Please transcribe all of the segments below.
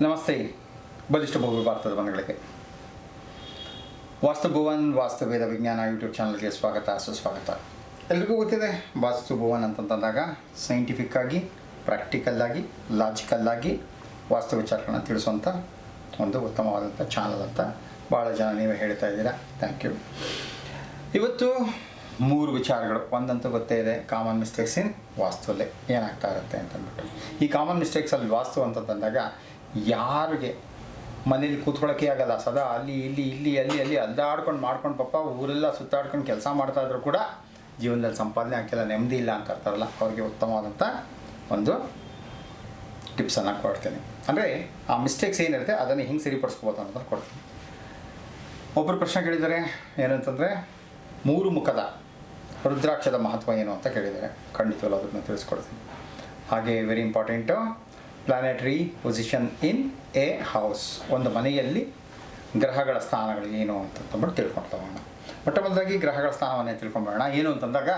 ನಮಸ್ತೆ. ಬಲಿಷ್ಠ ಭವ್ಯ ಭಾರತದ ಬಂಧುಗಳಿಗೆ ವಾಸ್ತು ಭುವನ್ ವಾಸ್ತು ವೇದ ವಿಜ್ಞಾನ ಯೂಟ್ಯೂಬ್ ಚಾನಲ್ಗೆ ಸ್ವಾಗತ ಸುಸ್ವಾಗತ. ಎಲ್ರಿಗೂ ಗೊತ್ತಿದೆ, ವಾಸ್ತು ಭುವನ್ ಅಂತಂದಾಗ ಸೈಂಟಿಫಿಕ್ಕಾಗಿ, ಪ್ರಾಕ್ಟಿಕಲ್ಲಾಗಿ, ಲಾಜಿಕಲ್ಲಾಗಿ ವಾಸ್ತು ವಿಚಾರಗಳನ್ನ ತಿಳಿಸುವಂಥ ಒಂದು ಉತ್ತಮವಾದಂಥ ಚಾನಲ್ ಅಂತ ಭಾಳ ಜನ ನೀವೇ ಹೇಳ್ತಾ ಇದ್ದೀರಾ. Thank you. ಇವತ್ತು 3 ವಿಚಾರಗಳು. ಒಂದಂತೂ ಗೊತ್ತೇ ಇದೆ, ಕಾಮನ್ ಮಿಸ್ಟೇಕ್ಸ್ ಇನ್ ವಾಸ್ತುವಲ್ಲೇ ಏನಾಗ್ತಾ ಇರುತ್ತೆ ಅಂತಂದ್ಬಿಟ್ಟು. ಈ ಕಾಮನ್ ಮಿಸ್ಟೇಕ್ಸಲ್ಲಿ ವಾಸ್ತು ಅಂತಂದಾಗ ಯಾರಿಗೆ ಮನೇಲಿ ಕೂತ್ಕೊಳ್ಳೋಕ್ಕೆ ಆಗಲ್ಲ, ಸದಾ ಅಲ್ಲಿ ಅಲ್ಲಿ ಅಲ್ಲಾಡ್ಕೊಂಡು ಮಾಡ್ಕೊಂಡು ಪಾಪ ಊರೆಲ್ಲ ಸುತ್ತಾಡ್ಕೊಂಡು ಕೆಲಸ ಮಾಡ್ತಾಯಿದ್ರು ಕೂಡ ಜೀವನದಲ್ಲಿ ಸಂಪಾದನೆ ಆಗ್ತಿಲ್ಲ, ನೆಮ್ಮದಿ ಇಲ್ಲ ಅಂತ ಇರ್ತಾರಲ್ಲ, ಅವ್ರಿಗೆ ಉತ್ತಮವಾದಂಥ ಒಂದು ಟಿಪ್ಸನ್ನು ಕೊಡ್ತೀನಿ. ಅಂದರೆ ಆ ಮಿಸ್ಟೇಕ್ಸ್ ಏನಿರುತ್ತೆ ಅದನ್ನು ಹಿಂಗೆ ಸರಿಪಡಿಸ್ಬೋದು ಅನ್ನೋದನ್ನು ಕೊಡ್ತೀನಿ. ಒಬ್ಬರು ಪ್ರಶ್ನೆ ಕೇಳಿದ್ದಾರೆ, ಏನಂತಂದರೆ 3 ಮುಖದ ರುದ್ರಾಕ್ಷದ ಮಹತ್ವ ಏನು ಅಂತ ಕೇಳಿದ್ದಾರೆ. ಖಂಡಿತವಲ್ಲ ಅದನ್ನು ತಿಳಿಸ್ಕೊಡ್ತೀನಿ. ಹಾಗೆ very important, planetary position in a house, ಒಂದು ಮನೆಯಲ್ಲಿ ಗ್ರಹಗಳ ಸ್ಥಾನಗಳು ಏನು ಅಂತಂದ್ಬಿಟ್ಟು ತಿಳ್ಕೊಳ್ತಾವಣ್ಣ. ಮೊಟ್ಟ ಮೊದಲಾಗಿ ಗ್ರಹಗಳ ಸ್ಥಾನವನ್ನೇ ತಿಳ್ಕೊಂಬೋಣ. ಏನು ಅಂತಂದಾಗ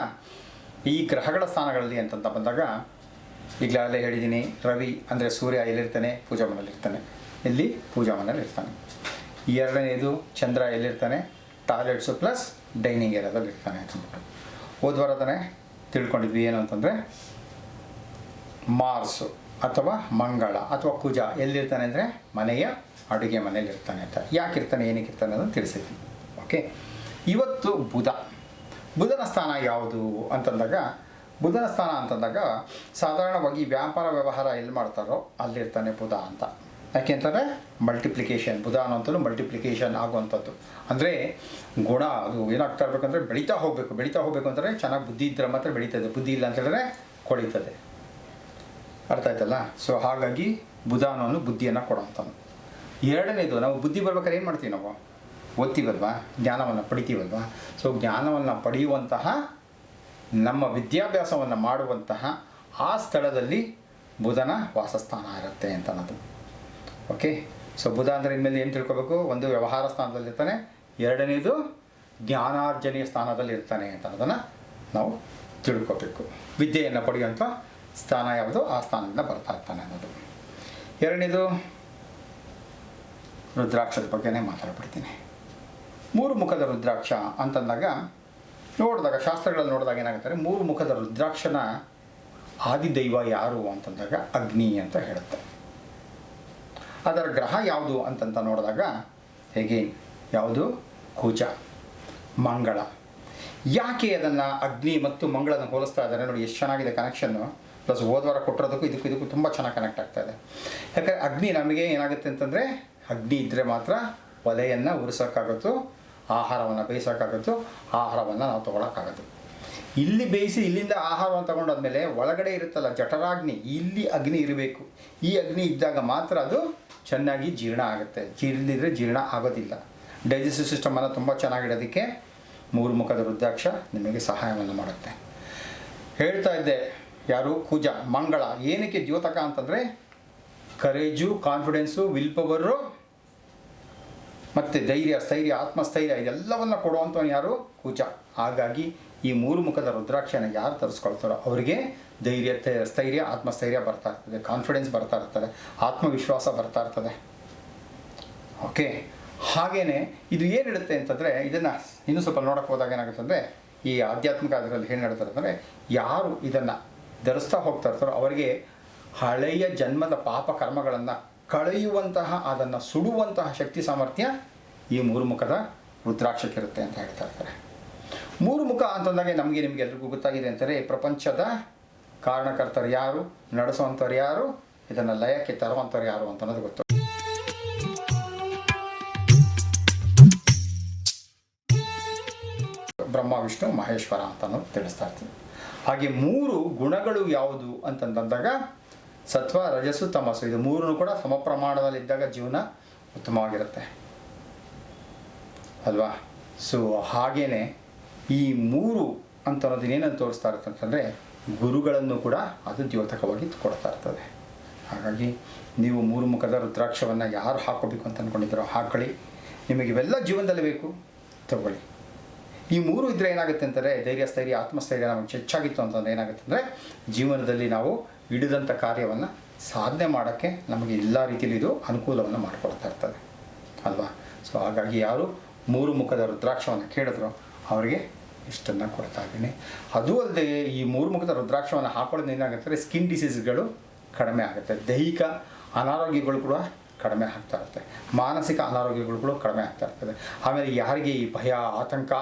ಈ ಗ್ರಹಗಳ ಸ್ಥಾನಗಳಲ್ಲಿ ಅಂತಂತ ಬಂದಾಗ ಈಗಲೇ ಹೇಳಿದ್ದೀನಿ, ರವಿ ಅಂದರೆ ಸೂರ್ಯ ಎಲ್ಲಿರ್ತಾನೆ? ಪೂಜಾ ಮನೇಲಿರ್ತಾನೆ. ಎಲ್ಲಿ? ಪೂಜಾ ಮನೇಲಿರ್ತಾನೆ. ಎರಡನೇದು ಚಂದ್ರ ಎಲ್ಲಿರ್ತಾನೆ? ಟಾಯ್ಲೆಟ್ಸು ಪ್ಲಸ್ ಡೈನಿಂಗ್ ಏರಿಯಾದಲ್ಲಿ ಇರ್ತಾನೆ ಅಂತಂದ್ಬಿಟ್ಟು. ಹೋದ್ವಾರದನೇ ತಿಳ್ಕೊಂಡಿದ್ವಿ ಏನು ಅಂತಂದರೆ ಮಾರ್ಸು ಅಥವಾ ಮಂಗಳ ಅಥವಾ ಕುಜ ಎಲ್ಲಿರ್ತಾನೆ ಅಂದರೆ ಮನೆಯ ಅಡುಗೆ ಮನೇಲಿ ಇರ್ತಾನೆ ಅಂತ. ಯಾಕಿರ್ತಾನೆ, ಏನಕ್ಕೆ ಇರ್ತಾನೆ ಅನ್ನೋದನ್ನು ತಿಳಿಸಿದ್ದೀನಿ. ಓಕೆ. ಇವತ್ತು ಬುಧನ ಸ್ಥಾನ ಯಾವುದು ಅಂತಂದಾಗ, ಬುಧನ ಸ್ಥಾನ ಅಂತಂದಾಗ ಸಾಧಾರಣವಾಗಿ ವ್ಯಾಪಾರ ವ್ಯವಹಾರ ಎಲ್ಲಿ ಮಾಡ್ತಾರೋ ಅಲ್ಲಿರ್ತಾನೆ ಬುಧ ಅಂತ. ಯಾಕೆ ಅಂತಂದರೆ ಮಲ್ಟಿಪ್ಲಿಕೇಶನ್, ಬುಧ ಅನ್ನೋಂಥದ್ದು ಮಲ್ಟಿಪ್ಲಿಕೇಶನ್ ಆಗುವಂಥದ್ದು. ಅಂದರೆ ಗುಣ ಅದು ಏನಾಗ್ತಾ ಇರಬೇಕಂದ್ರೆ ಬೆಳೀತಾ ಹೋಗಬೇಕು ಅಂತಂದರೆ ಚೆನ್ನಾಗಿ ಬುದ್ಧಿ ಇದ್ದರೆ ಮಾತ್ರ ಬೆಳೀತದೆ, ಬುದ್ಧಿ ಇಲ್ಲ ಅಂತಂದರೆ ಕೊಳೀತದೆ. ಅರ್ಥ ಆಯ್ತಲ್ಲ? ಸೊ ಹಾಗಾಗಿ ಬುಧ ಅನ್ನೋನು ಬುದ್ಧಿಯನ್ನು ಕೊಡೋಂಥದ್ದು. ಎರಡನೇದು, ನಾವು ಬುದ್ಧಿ ಬರ್ಬೇಕಾದ್ರೆ ಏನು ಮಾಡ್ತೀವಿ? ನಾವು ಓದ್ತೀವಲ್ವಾ, ಜ್ಞಾನವನ್ನು ಪಡಿತೀವಲ್ವಾ. ಸೊ ಜ್ಞಾನವನ್ನು ಪಡೆಯುವಂತಹ, ನಮ್ಮ ವಿದ್ಯಾಭ್ಯಾಸವನ್ನು ಮಾಡುವಂತಹ ಆ ಸ್ಥಳದಲ್ಲಿ ಬುಧನ ವಾಸಸ್ಥಾನ ಇರುತ್ತೆ ಅಂತ ಅನ್ನೋದು. ಓಕೆ. ಸೊ ಬುಧ ಅಂದರೆ ಇನ್ಮೇಲೆ ಏನು ತಿಳ್ಕೊಬೇಕು? ಒಂದು ವ್ಯವಹಾರ ಸ್ಥಾನದಲ್ಲಿರ್ತಾನೆ, ಎರಡನೇದು ಜ್ಞಾನಾರ್ಜನೆಯ ಸ್ಥಾನದಲ್ಲಿ ಇರ್ತಾನೆ ಅಂತ ಅನ್ನೋದನ್ನು ನಾವು ತಿಳ್ಕೊಬೇಕು. ವಿದ್ಯೆಯನ್ನು ಪಡೆಯುವಂಥ ಸ್ಥಾನ ಯಾವುದು, ಆ ಸ್ಥಾನದಿಂದ ಬರ್ತಾ ಇರ್ತಾನೆ ಅನ್ನೋದು. ಎರಡನೇದು ರುದ್ರಾಕ್ಷದ ಬಗ್ಗೆನೇ ಮಾತಾಡ್ಬಿಡ್ತೀನಿ. 3 ಮುಖದ ರುದ್ರಾಕ್ಷ ಅಂತಂದಾಗ ನೋಡಿದಾಗ, ಶಾಸ್ತ್ರಗಳಲ್ಲಿ ನೋಡಿದಾಗ ಏನಾಗುತ್ತಾರೆ, 3 ಮುಖದ ರುದ್ರಾಕ್ಷನ ಆದಿದೈವ ಯಾರು ಅಂತಂದಾಗ ಅಗ್ನಿ ಅಂತ ಹೇಳುತ್ತೆ. ಅದರ ಗ್ರಹ ಯಾವುದು ಅಂತಂತ ನೋಡಿದಾಗ ಹೇಗೆ ಯಾವುದು? ಕುಜ, ಮಂಗಳ. ಯಾಕೆ ಅದನ್ನು ಅಗ್ನಿ ಮತ್ತು ಮಂಗಳನ ಹೋಲಿಸ್ತಾ ಇದ್ದಾರೆ ನೋಡಿ, ಎಷ್ಟು ಚೆನ್ನಾಗಿದೆ ಕನೆಕ್ಷನ್ನು. ಪ್ಲಸ್ ಹೋದ್ವಾರ ಕೊಟ್ಟಿರೋದಕ್ಕೂ ಇದಕ್ಕೂ ತುಂಬ ಚೆನ್ನಾಗಿ ಕನೆಕ್ಟ್ ಆಗ್ತಾ ಇದೆ. ಯಾಕಂದರೆ ಅಗ್ನಿ ನಮಗೆ ಏನಾಗುತ್ತೆ ಅಂತಂದರೆ, ಅಗ್ನಿ ಇದ್ದರೆ ಮಾತ್ರ ಒಲೆಯನ್ನು ಉರಿಸೋಕ್ಕಾಗುತ್ತೋ, ಆಹಾರವನ್ನು ಬೇಯಿಸೋಕ್ಕಾಗುತ್ತೋ, ಆಹಾರವನ್ನು ನಾವು ತೊಗೊಳಕ್ಕಾಗತ್ತೆ. ಇಲ್ಲಿ ಬೇಯಿಸಿ ಇಲ್ಲಿಂದ ಆಹಾರವನ್ನು ತೊಗೊಂಡಾದ್ಮೇಲೆ ಒಳಗಡೆ ಇರುತ್ತಲ್ಲ ಜಠರಾಗ್ನಿ, ಇಲ್ಲಿ ಅಗ್ನಿ ಇರಬೇಕು. ಈ ಅಗ್ನಿ ಇದ್ದಾಗ ಮಾತ್ರ ಅದು ಚೆನ್ನಾಗಿ ಜೀರ್ಣ ಆಗುತ್ತೆ. ಇಲ್ಲದಿದ್ದರೆ ಜೀರ್ಣ ಆಗೋದಿಲ್ಲ. ಡೈಜೆಸ್ಟಿವ್ ಸಿಸ್ಟಮನ್ನು ತುಂಬ ಚೆನ್ನಾಗಿಡೋದಕ್ಕೆ 3 ಮುಖದ ರುದ್ರಾಕ್ಷ ನಿಮಗೆ ಸಹಾಯವನ್ನು ಮಾಡುತ್ತೆ. ಹೇಳ್ತಾ ಇದ್ದೆ, ಯಾರು? ಕುಜ, ಮಂಗಳ. ಏನಕ್ಕೆ ದ್ಯೋತಕ ಅಂತಂದರೆ ಕರೇಜು, ಕಾನ್ಫಿಡೆನ್ಸು, ವಿಲ್ ಪವರು ಮತ್ತು ಧೈರ್ಯ, ಸ್ಥೈರ್ಯ, ಆತ್ಮಸ್ಥೈರ್ಯ ಇದೆಲ್ಲವನ್ನು ಕೊಡುವಂಥವನು ಯಾರು? ಕುಜ. ಹಾಗಾಗಿ ಈ 3 ಮುಖದ ರುದ್ರಾಕ್ಷನ ಯಾರು ತರಿಸ್ಕೊಳ್ತಾರೋ ಅವರಿಗೆ ಧೈರ್ಯ, ಸ್ಥೈರ್ಯ, ಆತ್ಮಸ್ಥೈರ್ಯ ಬರ್ತಾ ಇರ್ತದೆ, ಕಾನ್ಫಿಡೆನ್ಸ್ ಬರ್ತಾ ಇರ್ತದೆ, ಆತ್ಮವಿಶ್ವಾಸ ಬರ್ತಾ ಇರ್ತದೆ. ಓಕೆ. ಹಾಗೆಯೇ ಇದು ಏನಿಡುತ್ತೆ ಅಂತಂದರೆ, ಇದನ್ನು ಇನ್ನೂ ಸ್ವಲ್ಪ ನೋಡೋಕ್ಕೆ ಹೋದಾಗ ಏನಾಗುತ್ತೆ ಅಂದರೆ, ಈ ಆಧ್ಯಾತ್ಮಿಕ ಅದರಲ್ಲಿ ಏನು ಹೇಳ್ತಾರೆ ಅಂದರೆ, ಯಾರು ಇದನ್ನು ಧರಿಸ್ತಾ ಹೋಗ್ತಾ ಇರ್ತಾರೋ ಅವರಿಗೆ ಹಳೆಯ ಜನ್ಮದ ಪಾಪ ಕರ್ಮಗಳನ್ನು ಕಳೆಯುವಂತಹ, ಅದನ್ನು ಸುಡುವಂತಹ ಶಕ್ತಿ ಸಾಮರ್ಥ್ಯ ಈ 3 ಮುಖದ ರುದ್ರಾಕ್ಷಕ್ಕಿರುತ್ತೆ ಅಂತ ಹೇಳ್ತಾ ಇರ್ತಾರೆ. 3 ಮುಖ ಅಂತಂದಾಗ ನಿಮಗೆ ಎಲ್ರಿಗೂ ಗೊತ್ತಾಗಿದೆ ಅಂತಾರೆ, ಪ್ರಪಂಚದ ಕಾರಣಕರ್ತರು ಯಾರು, ನಡೆಸುವಂಥವ್ರು ಯಾರು, ಇದನ್ನು ಲಯಕ್ಕೆ ತರುವಂಥವ್ರು ಯಾರು ಅಂತ ಅನ್ನೋದು ಗೊತ್ತು. ಬ್ರಹ್ಮ, ವಿಷ್ಣು, ಮಹೇಶ್ವರ ಅಂತ ಅನ್ನೋದು ತಿಳಿಸ್ತಾ ಇರ್ತೀವಿ. ಹಾಗೆ 3 ಗುಣಗಳು ಯಾವುದು ಅಂತಂದಾಗ ಸತ್ವ, ರಜಸ್ಸು, ತಮಸ್ಸು, ಇದು 3 ಕೂಡ ಸಮ ಪ್ರಮಾಣದಲ್ಲಿದ್ದಾಗ ಜೀವನ ಉತ್ತಮವಾಗಿರುತ್ತೆ ಅಲ್ವಾ. ಸೊ ಹಾಗೇ ಈ 3 ಅಂತ ಅನ್ನೋದು ಏನಂತ ತೋರಿಸ್ತಾ ಇರುತ್ತೆ ಅಂತಂದರೆ, ಗುರುಗಳನ್ನು ಕೂಡ ಅದು ದ್ಯೋತಕವಾಗಿ ಕೊಡ್ತಾ ಇರ್ತದೆ. ಹಾಗಾಗಿ ನೀವು 3 ಮುಖದ ರುದ್ರಾಕ್ಷವನ್ನು ಯಾರು ಹಾಕೋಬೇಕು ಅಂತ ಅಂದ್ಕೊಂಡಿದ್ದೀರೋ ಹಾಕೊಳ್ಳಿ. ನಿಮಗೆ ಇವೆಲ್ಲ ಜೀವನದಲ್ಲಿ ಬೇಕು, ತಗೊಳ್ಳಿ. ಈ 3 ಇದ್ದರೆ ಏನಾಗುತ್ತೆ ಅಂತಂದರೆ, ಧೈರ್ಯ, ಸ್ಥೈರ್ಯ, ಆತ್ಮಸ್ಥೈರ್ಯ ನಮಗೆ ಹೆಚ್ಚಾಗಿತ್ತು ಅಂತಂದರೆ ಏನಾಗುತ್ತೆ ಅಂದರೆ, ಜೀವನದಲ್ಲಿ ನಾವು ಹಿಡಿದಂಥ ಕಾರ್ಯವನ್ನು ಸಾಧನೆ ಮಾಡೋಕ್ಕೆ ನಮಗೆ ಎಲ್ಲ ರೀತಿಯಲ್ಲಿ ಇದು ಅನುಕೂಲವನ್ನು ಮಾಡಿಕೊಡ್ತಾ ಇರ್ತದೆ ಅಲ್ವಾ. ಸೊ ಹಾಗಾಗಿ ಯಾರು 3 ಮುಖದ ರುದ್ರಾಕ್ಷವನ್ನು ಕೇಳಿದ್ರು ಅವರಿಗೆ ಇಷ್ಟನ್ನು ಕೊಡ್ತಾ ಇದ್ದೀನಿ. ಅದೂ ಅಲ್ಲದೆ ಈ 3 ಮುಖದ ರುದ್ರಾಕ್ಷವನ್ನು ಹಾಕೊಳ್ಳೋದು ಏನಾಗುತ್ತೆ, ಸ್ಕಿನ್ ಡಿಸೀಸ್ಗಳು ಕಡಿಮೆ ಆಗುತ್ತೆ, ದೈಹಿಕ ಅನಾರೋಗ್ಯಗಳು ಕೂಡ ಕಡಿಮೆ ಆಗ್ತಾ ಇರುತ್ತೆ, ಮಾನಸಿಕ ಅನಾರೋಗ್ಯಗಳು ಕೂಡ ಕಡಿಮೆ ಆಗ್ತಾ ಇರ್ತದೆ. ಆಮೇಲೆ ಯಾರಿಗೆ ಈ ಭಯ ಆತಂಕ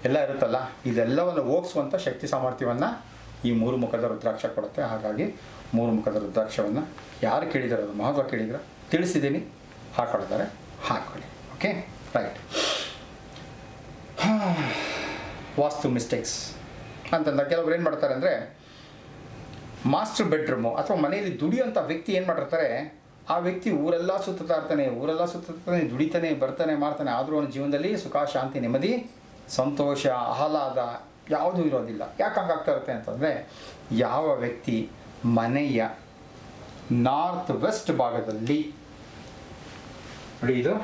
ಎಲ್ಲ ಇರುತ್ತಲ್ಲ, ಇದೆಲ್ಲವನ್ನು ಹೋಗಿಸುವಂಥ ಶಕ್ತಿ ಸಾಮರ್ಥ್ಯವನ್ನು ಈ 3 ಮುಖದ ರುದ್ರಾಕ್ಷ ಕೊಡುತ್ತೆ. ಹಾಗಾಗಿ 3 ಮುಖದ ರುದ್ರಾಕ್ಷವನ್ನು ಯಾರು ಕೇಳಿದಾರೆ, ಅದು ಮಹತ್ವ ಕೇಳಿದ್ರೆ ತಿಳಿಸಿದ್ದೀನಿ, ಹಾಕೊಳ್ಳಿದ್ದಾರೆ ಹಾಕ್ಕೊಳ್ಳಿ. Okay, right. ವಾಸ್ತು ಮಿಸ್ಟೇಕ್ಸ್ ಅಂತಂದ ಕೆಲವರು ಏನು ಮಾಡ್ತಾರೆ ಅಂದರೆ, ಮಾಸ್ಟರ್ ಬೆಡ್ರೂಮು ಅಥವಾ ಮನೆಯಲ್ಲಿ ದುಡಿಯೋಂಥ ವ್ಯಕ್ತಿ ಏನು ಮಾಡಿರ್ತಾರೆ, ಆ ವ್ಯಕ್ತಿ ಊರೆಲ್ಲ ಸುತ್ತಾ ಇರ್ತಾನೆ, ದುಡಿತಾನೆ, ಬರ್ತಾನೆ, ಮಾಡ್ತಾನೆ, ಆದರೂ ಅವನ ಜೀವನದಲ್ಲಿ ಸುಖ, ಶಾಂತಿ, ನೆಮ್ಮದಿ, ಸಂತೋಷ, ಆಹ್ಲಾದ ಯಾವುದೂ ಇರೋದಿಲ್ಲ. ಯಾಕೆ ಹಂಗಾಗ್ತಾ ಇರುತ್ತೆ ಅಂತಂದರೆ, ಯಾವ ವ್ಯಕ್ತಿ ಮನೆಯ ನಾರ್ತ್ ವೆಸ್ಟ್ ಭಾಗದಲ್ಲಿ, ನೋಡಿ ಇದು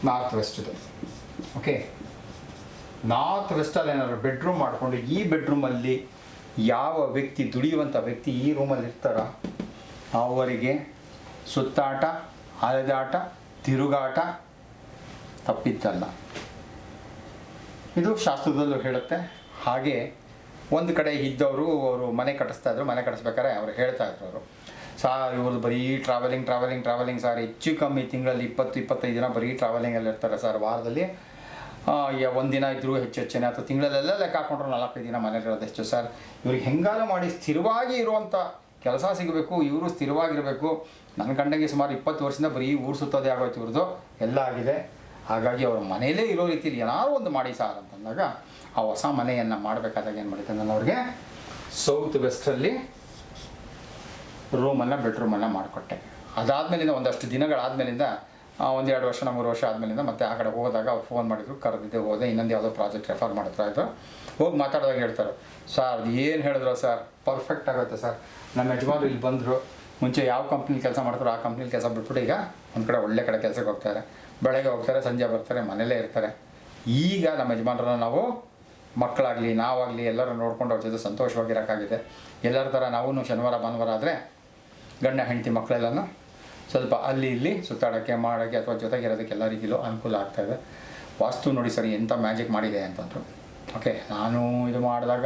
ನಾರ್ತ್ ವೆಸ್ಟ್ ಇದೆ, ಓಕೆ, ನಾರ್ತ್ ವೆಸ್ಟಲ್ಲಿ ಏನಾದ್ರು ಬೆಡ್ರೂಮ್ ಮಾಡಿಕೊಂಡು ಈ ಬೆಡ್ರೂಮಲ್ಲಿ ಯಾವ ವ್ಯಕ್ತಿ ದುಡಿಯುವಂಥ ವ್ಯಕ್ತಿ ಈ ರೂಮಲ್ಲಿ ಇರ್ತಾರೋ ಅವರಿಗೆ ಸುತ್ತಾಟ, ಅಲೆದಾಟ, ತಿರುಗಾಟ ತಪ್ಪಿದ್ದಲ್ಲ. ಇದು ಶಾಸ್ತ್ರದಲ್ಲೂ ಹೇಳುತ್ತೆ. ಹಾಗೆ ಒಂದು ಕಡೆ ಇದ್ದವರು ಅವರು ಮನೆ ಕಟ್ಟಿಸ್ತಾಯಿದ್ರು, ಮನೆ ಕಟ್ಟಿಸ್ಬೇಕಾದ್ರೆ ಅವ್ರು ಹೇಳ್ತಾಯಿದ್ರು, ಅವರು ಸಾರ್ ಇವ್ರದ್ದು ಬರೀ ಟ್ರಾವೆಲಿಂಗ್ ಸರ್, ಹೆಚ್ಚು ಕಮ್ಮಿ ತಿಂಗಳಲ್ಲಿ 20-25 ದಿನ ಬರೀ ಟ್ರಾವೆಲಿಂಗಲ್ಲಿ ಇರ್ತಾರೆ ಸರ್. ವಾರದಲ್ಲಿ ಒಂದಿನ ಇದ್ದರೂ ಹೆಚ್ಚೆನೆ, ಅಥವಾ ತಿಂಗಳಲ್ಲೆಲ್ಲ ಲೆಕ್ಕ ಹಾಕೊಂಡ್ರು 4-5 ದಿನ ಮನೇಲಿ ಇರೋದು ಹೆಚ್ಚು ಸರ್. ಇವ್ರಿಗೆ ಹೆಂಗಾಲ ಮಾಡಿ ಸ್ಥಿರವಾಗಿ ಇರುವಂಥ ಕೆಲಸ ಸಿಗಬೇಕು, ಇವರು ಸ್ಥಿರವಾಗಿರಬೇಕು. ನನ್ನ ಗಂಡಂಗೆ ಸುಮಾರು 20 ವರ್ಷದಿಂದ ಬರೀ ಊರು ಸುತ್ತೋದೇ ಆಗೋಯ್ತು, ಇವ್ರದ್ದು ಎಲ್ಲ ಆಗಿದೆ. ಹಾಗಾಗಿ ಅವರು ಮನೆಯಲ್ಲೇ ಇರೋ ರೀತಿಯಲ್ಲಿ ಏನಾದ್ರು ಒಂದು ಮಾಡಿ ಸಾರ್ ಅಂತಂದಾಗ, ಆ ಹೊಸ ಮನೆಯನ್ನು ಮಾಡಬೇಕಾದಾಗ ಏನು ಮಾಡಿದ್ದೆ ನಾನು ಅವ್ರಿಗೆ ಸೌತ್ ವೆಸ್ಟಲ್ಲಿ ರೂಮನ್ನು, ಬೆಡ್ರೂಮನ್ನು ಮಾಡಿಕೊಟ್ಟೆ. ಅದಾದಮೇಲಿಂದ ಒಂದಷ್ಟು ದಿನಗಳಾದಮೇಲಿಂದ 1-2 ವರ್ಷ 3 ವರ್ಷ ಆದಮೇಲಿಂದ ಮತ್ತೆ ಆ ಕಡೆ ಹೋದಾಗ ಅವ್ರು ಫೋನ್ ಮಾಡಿದ್ರು, ಕರೆದಿದ್ದೆ, ಹೋದೆ, ಇನ್ನೊಂದು ಯಾವುದೋ ಪ್ರಾಜೆಕ್ಟ್ ರೆಫರ್ ಮಾಡ್ತಾ ಇದ್ರು. ಹೋಗಿ ಮಾತಾಡಿದಾಗ ಹೇಳ್ತಾರೆ, ಸರ್ ಅದು ಏನು ಹೇಳಿದ್ರು ಸರ್, ಪರ್ಫೆಕ್ಟ್ ಆಗುತ್ತೆ ಸರ್. ನಮ್ಮ ಯಜಮಾನ್ರು ಇಲ್ಲಿ ಬಂದರು, ಮುಂಚೆ ಯಾವ ಕಂಪ್ನಿಲಿ ಕೆಲಸ ಮಾಡ್ತಾರೋ ಆ ಕಂಪ್ನಿಲಿ ಕೆಲಸ ಬಿಟ್ಬಿಟ್ಟು ಈಗ ಒಂದು ಕಡೆ ಒಳ್ಳೆ ಕಡೆ ಕೆಲಸಕ್ಕೆ ಹೋಗ್ತಾರೆ, ಬೆಳಗ್ಗೆ ಹೋಗ್ತಾರೆ, ಸಂಜೆ ಬರ್ತಾರೆ, ಮನೇಲೇ ಇರ್ತಾರೆ. ಈಗ ನಮ್ಮ ಯಜಮಾನ್ರನ್ನ ನಾವು ಮಕ್ಕಳಾಗಲಿ ನಾವಾಗಲಿ ಎಲ್ಲರೂ ನೋಡ್ಕೊಂಡು ಅವ್ರ ಜೊತೆ ಸಂತೋಷವಾಗಿರೋಕ್ಕಾಗಿದೆ. ಎಲ್ಲರ ಥರ ನಾವು ಶನಿವಾರ ಭಾನುವಾರ ಆದರೆ ಗಂಡ ಹೆಂಡತಿ ಮಕ್ಕಳೆಲ್ಲನೂ ಸ್ವಲ್ಪ ಅಲ್ಲಿ ಇಲ್ಲಿ ಸುತ್ತಾಡೋಕ್ಕೆ ಮಾಡೋಕ್ಕೆ ಅಥವಾ ಜೊತೆಗಿರೋದಕ್ಕೆ ಎಲ್ಲ ರೀತಿಯಲ್ಲೂ ಅನುಕೂಲ ಆಗ್ತಾಯಿದೆ. ವಾಸ್ತು ನೋಡಿ ಸರಿ ಎಂಥ ಮ್ಯಾಜಿಕ್ ಮಾಡಿದೆ ಅಂತಂದರು. ಓಕೆ, ನಾನು ಇದು ಮಾಡಿದಾಗ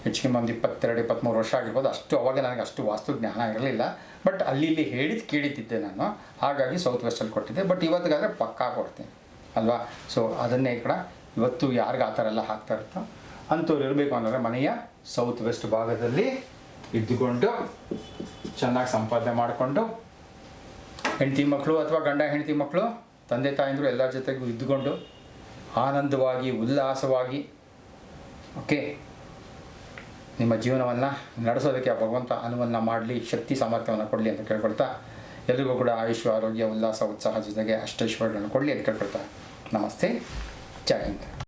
ಹೆಚ್ಚಿಗೆ ಒಂದು 22-23 ವರ್ಷ ಆಗಿರ್ಬೋದು. ಅವಾಗ ನನಗೆ ಅಷ್ಟು ವಾಸ್ತು ಜ್ಞಾನ ಇರಲಿಲ್ಲ, ಬಟ್ ಅಲ್ಲಿ ಇಲ್ಲಿ ಕೇಳಿದ್ದಿದ್ದೆ ನಾನು. ಹಾಗಾಗಿ ಸೌತ್ ವೆಸ್ಟಲ್ಲಿ ಕೊಟ್ಟಿದ್ದೆ, ಬಟ್ ಇವತ್ತಿಗಾದರೆ ಪಕ್ಕಾ ಕೊಡ್ತೀನಿ ಅಲ್ವಾ. ಸೊ ಅದನ್ನೇ ಈ ಕಡೆ ಇವತ್ತು ಯಾರಿಗೆ ಆ ಥರ ಎಲ್ಲ ಹಾಕ್ತಾ ಇರುತ್ತೋ ಅಂಥವ್ರು ಇರಬೇಕು ಅಂದರೆ ಮನೆಯ ಸೌತ್ ವೆಸ್ಟ್ ಭಾಗದಲ್ಲಿ ಇದ್ದುಕೊಂಡು ಚೆನ್ನಾಗಿ ಸಂಪಾದನೆ ಮಾಡಿಕೊಂಡು, ಹೆಂಡತಿ ಮಕ್ಕಳು ಅಥವಾ ಗಂಡ ಹೆಂಡತಿ ಮಕ್ಕಳು ತಂದೆ ತಾಯಂದರು ಎಲ್ಲರ ಜೊತೆಗೂ ಇದ್ದುಕೊಂಡು ಆನಂದವಾಗಿ ಉಲ್ಲಾಸವಾಗಿ ಓಕೆ ನಿಮ್ಮ ಜೀವನವನ್ನು ನಡೆಸೋದಕ್ಕೆ ಆ ಭಗವಂತ ಅನುವನ್ನು ಮಾಡಲಿ, ಶಕ್ತಿ ಸಾಮರ್ಥ್ಯವನ್ನು ಕೊಡಲಿ ಅಂತ ಕೇಳ್ಕೊಳ್ತಾ, ಎಲ್ರಿಗೂ ಕೂಡ ಆಯುಷ್, ಆರೋಗ್ಯ, ಉಲ್ಲಾಸ, ಉತ್ಸಾಹ ಜೊತೆಗೆ ಅಷ್ಟೈಶ್ವರ್ಯಗಳನ್ನು ಕೊಡಲಿ ಅಂತ ಕೇಳ್ಕೊಳ್ತಾ, ನಮಸ್ತೆ, ಜೈ ಹಿಂದ್.